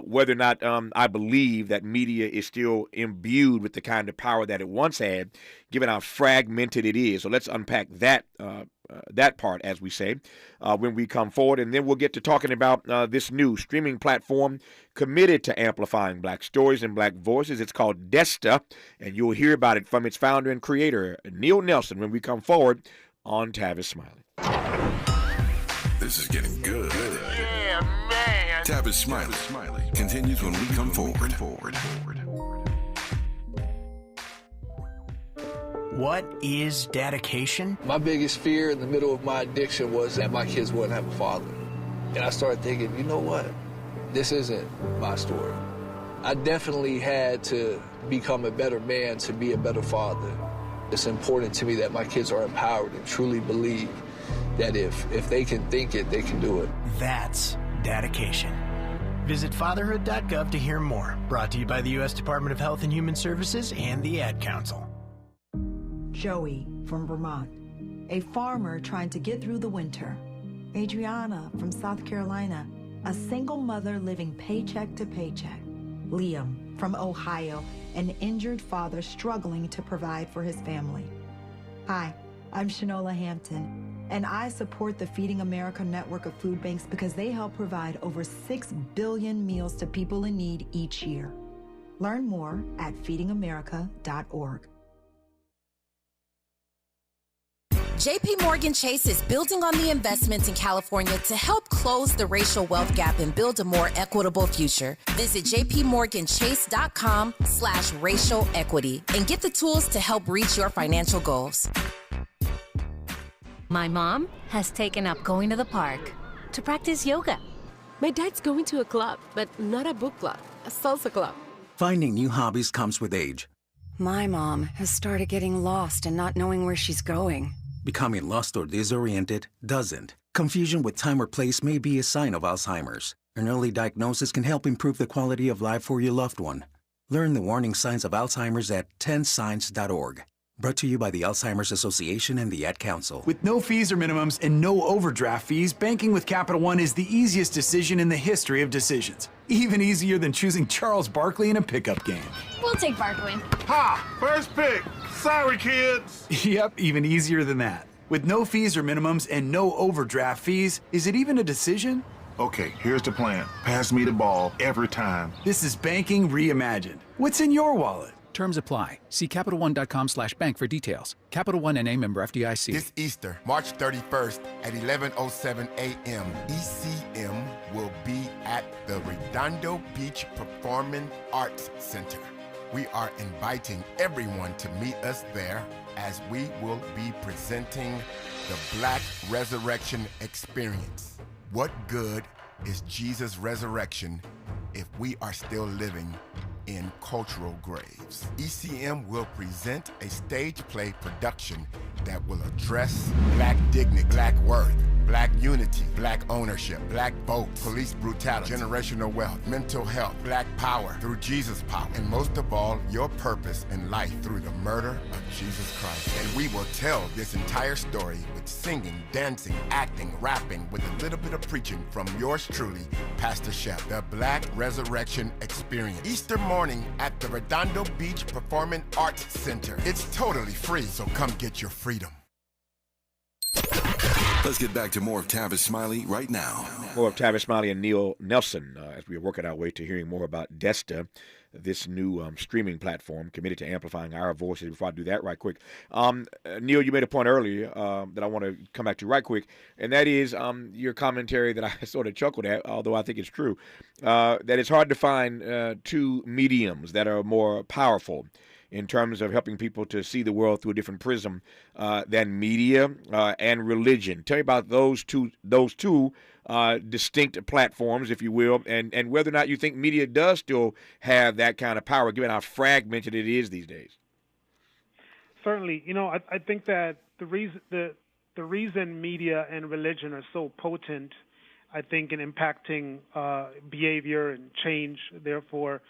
whether or not I believe that media is still imbued with the kind of power that it once had, given how fragmented it is. So let's unpack that part, as we say, when we come forward. And then we'll get to talking about this new streaming platform committed to amplifying black stories and black voices. It's called Desta, and you'll hear about it from its founder and creator, Neil Nelson, when we come forward on Tavis Smiley. This is getting good. Yeah, man. Tavis Smiley continues when we come forward. What is dedication? My biggest fear in the middle of my addiction was that my kids wouldn't have a father. And I started thinking, you know what? This isn't my story. I definitely had to become a better man to be a better father. It's important to me that my kids are empowered and truly believe that if they can think it, they can do it. That's dedication. Visit fatherhood.gov to hear more. Brought to you by the U.S. Department of Health and Human Services and the Ad Council. Joey from Vermont, a farmer trying to get through the winter. Adriana from South Carolina, a single mother living paycheck to paycheck. Liam from Ohio, an injured father struggling to provide for his family. Hi, I'm Shanola Hampton, and I support the Feeding America network of food banks because they help provide over 6 billion meals to people in need each year. Learn more at feedingamerica.org. JP Morgan Chase is building on the investments in California to help close the racial wealth gap and build a more equitable future. Visit jpmorganchase.com/racial equity and get the tools to help reach your financial goals. My mom has taken up going to the park to practice yoga. My dad's going to a club, but not a book club, a salsa club. Finding new hobbies comes with age. My mom has started getting lost and not knowing where she's going. Becoming lost or disoriented doesn't. Confusion with time or place may be a sign of Alzheimer's. An early diagnosis can help improve the quality of life for your loved one. Learn the warning signs of Alzheimer's at 10signs.org. Brought to you by the Alzheimer's Association and the Ad Council. With no fees or minimums and no overdraft fees, banking with Capital One is the easiest decision in the history of decisions. Even easier than choosing Charles Barkley in a pickup game. We'll take Barkley. Ha! First pick! Sorry, kids! Yep, even easier than that. With no fees or minimums and no overdraft fees, is it even a decision? Okay, here's the plan. Pass me the ball every time. This is banking reimagined. What's in your wallet? Terms apply. See CapitalOne.com/bank for details. Capital One N.A. member FDIC. This Easter, March 31st at 11:07 a.m., ECM will be at the Redondo Beach Performing Arts Center. We are inviting everyone to meet us there as we will be presenting the Black Resurrection Experience. What good is Jesus' resurrection if we are still living in cultural graves? ECM will present a stage play production that will address Black dignity, Black worth, Black unity, Black ownership, Black votes, police brutality, generational wealth, mental health, Black power through Jesus' power, and most of all, your purpose in life through the murder of Jesus Christ. And we will tell this entire story with singing, dancing, acting, rapping, with a little bit of preaching from yours truly, Pastor Shep. The Black Resurrection Experience. Easter morning at the Redondo Beach Performing Arts Center. It's totally free, so come get your freedom. Let's get back to more of Tavis Smiley right now. More of Tavis Smiley and Neil Nelson as we are working our way to hearing more about Desta, this new streaming platform committed to amplifying our voices. Before I do that right quick, Neil, you made a point earlier that I want to come back to right quick, and that is your commentary that I sort of chuckled at, although I think it's true, that it's hard to find two mediums that are more powerful in terms of helping people to see the world through a different prism than media and religion. Tell me about those two distinct platforms, if you will, and whether or not you think media does still have that kind of power, given how fragmented it is these days. Certainly. I think that the reason media and religion are so potent, I think, in impacting behavior and change, therefore,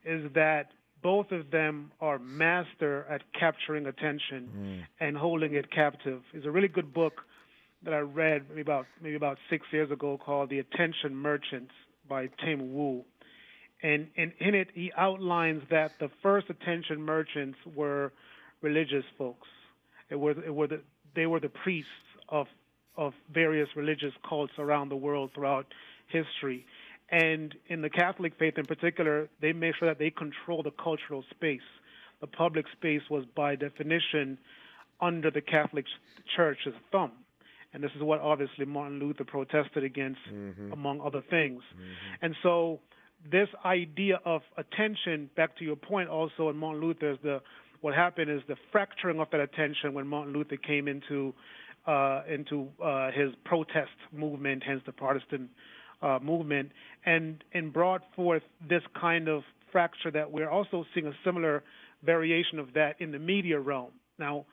is that both of them are master at capturing attention and holding it captive. It's a really good book that I read maybe about 6 years ago called The Attention Merchants by Tim Wu. And in it, he outlines that the first attention merchants were religious folks. They were the priests of various religious cults around the world throughout history. And in the Catholic faith in particular, they made sure that they control the cultural space. The public space was, by definition, under the Catholic Church's thumb. And this is what, obviously, Martin Luther protested against, among other things. And so this idea of attention, back to your point also in Martin Luther's, what happened is the fracturing of that attention when Martin Luther came into his protest movement, hence the Protestant movement, and brought forth this kind of fracture that we're also seeing a similar variation of that in the media realm. Now,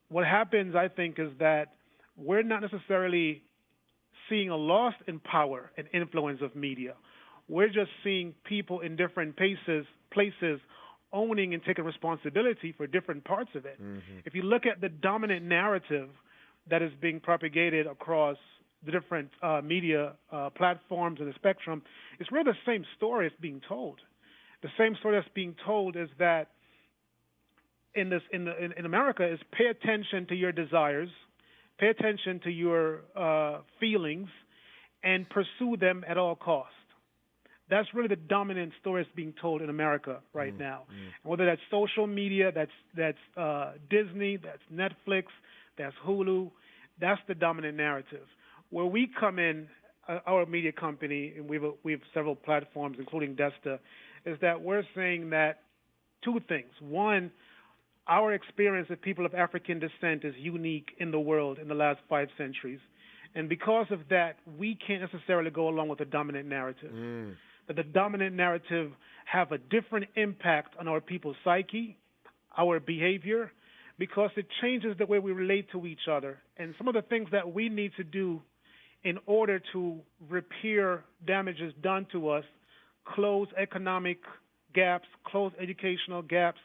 what happens, I think, is that we're not necessarily seeing a loss in power and influence of media. We're just seeing people in different places owning and taking responsibility for different parts of it. If you look at the dominant narrative that is being propagated across the different media platforms and the spectrum, it's really the same story that's being told. The same story that's being told is that in America is pay attention to your desires, pay attention to your feelings, and pursue them at all costs. That's really the dominant story that's being told in America right now. Whether that's social media, that's Disney, that's Netflix, that's Hulu, that's the dominant narrative. Where we come in, our media company, and we have several platforms, including Desta, is that we're saying that two things. One, our experience with people of African descent is unique in the world in the last 5 centuries. And because of that, we can't necessarily go along with the dominant narrative. That the dominant narrative have a different impact on our people's psyche, our behavior, because it changes the way we relate to each other. And some of the things that we need to do in order to repair damages done to us, close economic gaps, close educational gaps,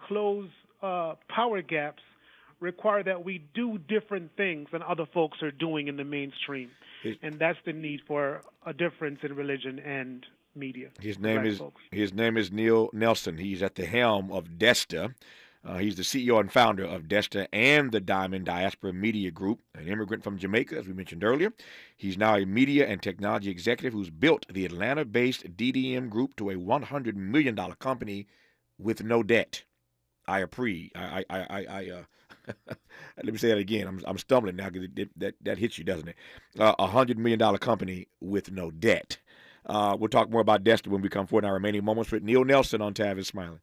close power gaps, require that we do different things than other folks are doing in the mainstream. And that's the need for a difference in religion and media. His name is Neil Nelson. He's at the helm of Desta. He's the CEO and founder of Desta and the Diamond Diaspora Media Group, an immigrant from Jamaica, as we mentioned earlier. He's now a media and technology executive who's built the Atlanta-based DDM Group to a $100 million company with no debt. Let me say that again. I'm stumbling now because that hits you, doesn't it? $100 million company with no debt. We'll talk more about Desta when we come forward in our remaining moments with Neil Nelson on Tavis Smiley.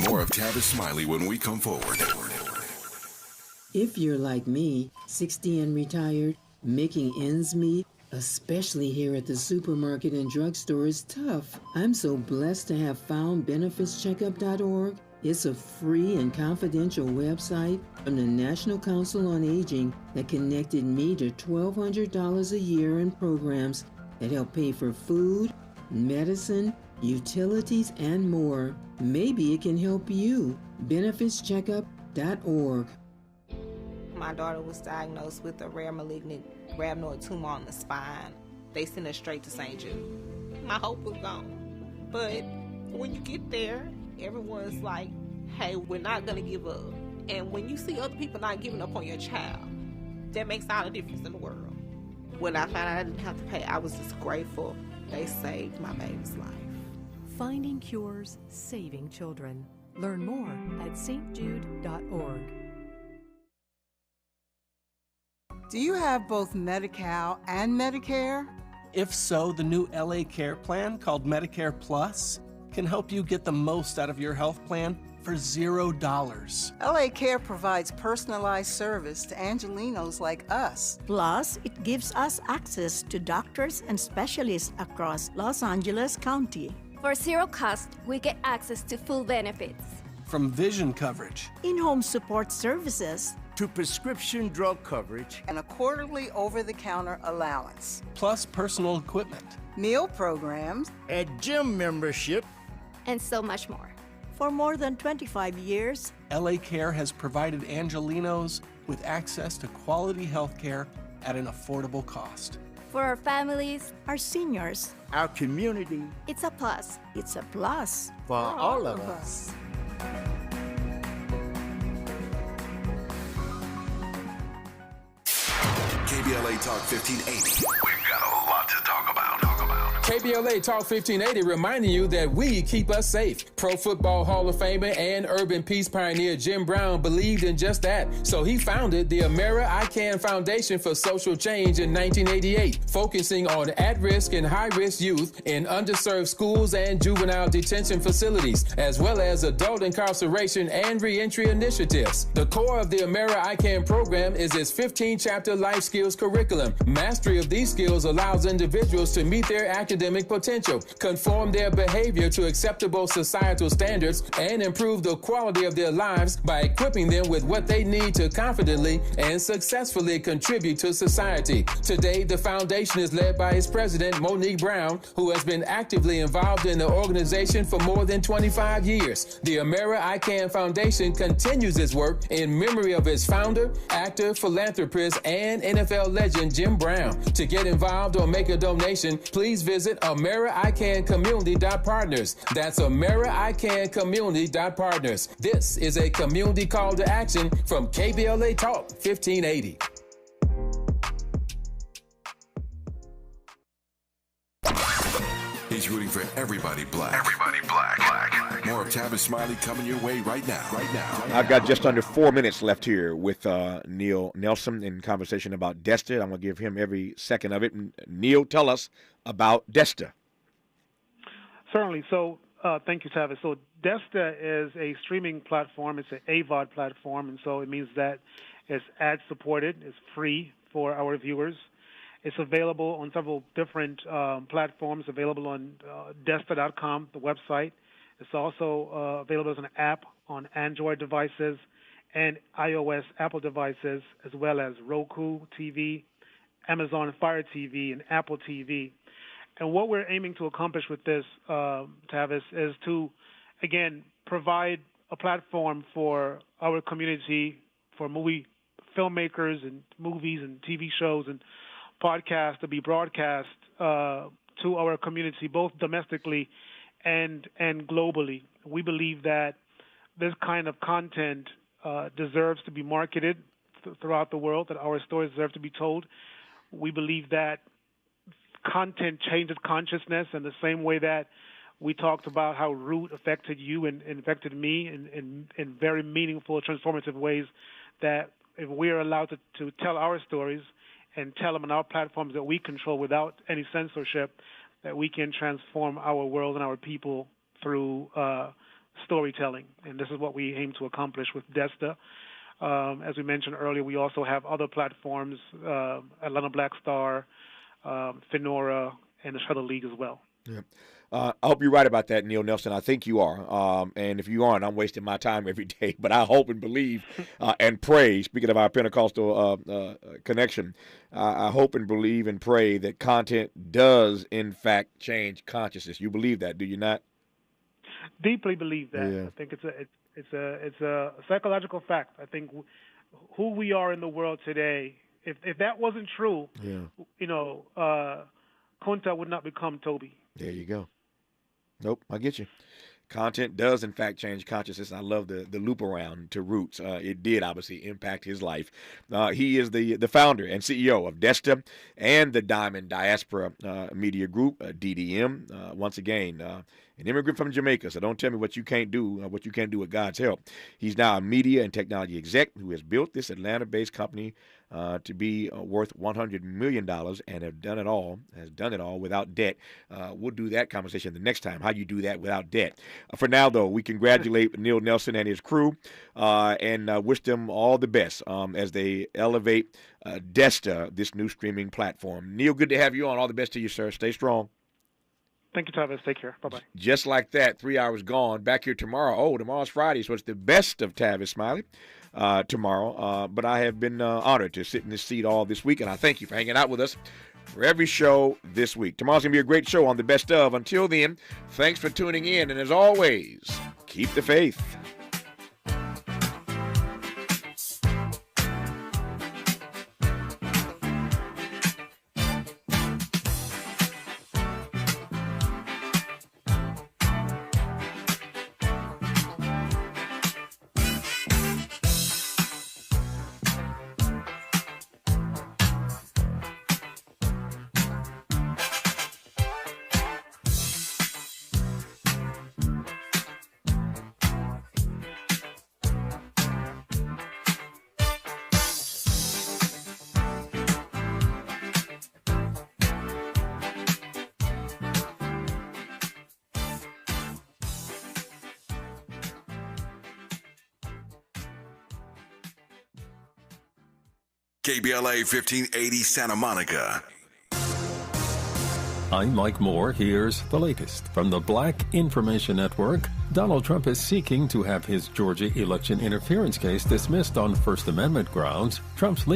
More of Tavis Smiley when we come forward. If you're like me, 60 and retired, making ends meet, especially here at the supermarket and drugstore, is tough. I'm so blessed to have found benefitscheckup.org. It's a free and confidential website from the National Council on Aging that connected me to $1,200 a year in programs that help pay for food, medicine, utilities, and more. Maybe it can help you. benefitscheckup.org. My daughter was diagnosed with a rare malignant rhabdoid tumor on the spine. They sent her straight to St. Jude. My hope was gone. But when you get there, everyone's like, hey, we're not going to give up. And when you see other people not giving up on your child, that makes all the difference in the world. When I found out I didn't have to pay, I was just grateful. They saved my baby's life. Finding cures, saving children. Learn more at stjude.org. Do you have both Medi-Cal and Medicare? If so, the new LA Care plan called Medicare Plus can help you get the most out of your health plan for $0. LA Care provides personalized service to Angelinos like us. Plus, it gives us access to doctors and specialists across Los Angeles County. For zero cost, we get access to full benefits. From vision coverage, in-home support services, to prescription drug coverage, and a quarterly over-the-counter allowance, plus personal equipment, meal programs, a gym membership, and so much more. For more than 25 years, LA Care has provided Angelinos with access to quality health care at an affordable cost. For our families, our seniors, our community, it's a plus. It's a plus for all of us. KBLA Talk 1580. We've got a lot to talk about. KBLA Talk 1580 reminding you that we keep us safe. Pro Football Hall of Famer and urban peace pioneer Jim Brown believed in just that. So he founded the Amera I Can Foundation for Social Change in 1988, focusing on at-risk and high-risk youth in underserved schools and juvenile detention facilities, as well as adult incarceration and reentry initiatives. The core of the Amera I Can program is its 15-chapter life skills curriculum. Mastery of these skills allows individuals to meet their academic potential, conform their behavior to acceptable societal standards, and improve the quality of their lives by equipping them with what they need to confidently and successfully contribute to society. Today, the foundation is led by its president, Monique Brown, who has been actively involved in the organization for more than 25 years. The Amera I Can Foundation continues its work in memory of its founder, actor, philanthropist, and NFL legend Jim Brown. To get involved or make a donation, please visit AmeriICanCommunity.partners. That's AmeriICanCommunity.partners. This is a community call to action from KBLA Talk 1580. He's rooting for everybody black. Everybody black. More of Tavis Smiley coming your way right now. I've got just under 4 minutes left here with Neil Nelson in conversation about Desta. I'm going to give him every second of it. Neil, tell us about Desta. Certainly. So thank you, Tavis. So Desta is a streaming platform. It's an AVOD platform, and so it means that it's ad-supported. It's free for our viewers. It's available on several different platforms, available on Desta.com, the website. It's also available as an app on Android devices and iOS Apple devices, as well as Roku TV, Amazon Fire TV, and Apple TV. And what we're aiming to accomplish with this, Tavis, is to, again, provide a platform for our community, for movie filmmakers and movies and TV shows and podcasts to be broadcast to our community, both domestically and globally. We believe that this kind of content deserves to be marketed throughout the world, that our stories deserve to be told. We believe that content changes consciousness in the same way that we talked about how Root affected you and affected me in very meaningful, transformative ways, that if we are allowed to tell our stories and tell them on our platforms that we control without any censorship, that we can transform our world and our people through storytelling. And this is what we aim to accomplish with Desta. As we mentioned earlier, we also have other platforms, Atlanta Black Star, Finora, and the Shuttle League as well. Yeah. I hope you're right about that, Neil Nelson. I think you are. And if you aren't, I'm wasting my time every day. But I hope and believe and pray, speaking of our Pentecostal connection, I hope and believe and pray that content does, in fact, change consciousness. You believe that, do you not? Deeply believe that. Yeah. I think it's a psychological fact. I think who we are in the world today, if that wasn't true, Kunta would not become Toby. There you go. Nope, I get you. Content does, in fact, change consciousness. I love the loop around to Roots. It did, obviously, impact his life. He is the founder and CEO of Desta and the Diamond Diaspora Media Group, DDM. Once again, an immigrant from Jamaica, so don't tell me what you can't do with God's help. He's now a media and technology exec who has built this Atlanta-based company to be worth $100 million and has done it all without debt. We'll do that conversation the next time, how you do that without debt. For now, though, we congratulate Neil Nelson and his crew and wish them all the best as they elevate Desta, this new streaming platform. Neil, good to have you on. All the best to you, sir. Stay strong. Thank you, Tavis. Take care. Bye-bye. Just like that, 3 hours gone. Back here tomorrow. Oh, tomorrow's Friday, so it's the best of Tavis Smiley tomorrow. But I have been honored to sit in this seat all this week, and I thank you for hanging out with us for every show this week. Tomorrow's going to be a great show on the best of. Until then, thanks for tuning in, and as always, keep the faith. KBLA 1580 Santa Monica. I'm Mike Moore. Here's the latest from the Black Information Network. Donald Trump is seeking to have his Georgia election interference case dismissed on First Amendment grounds. Trump's legal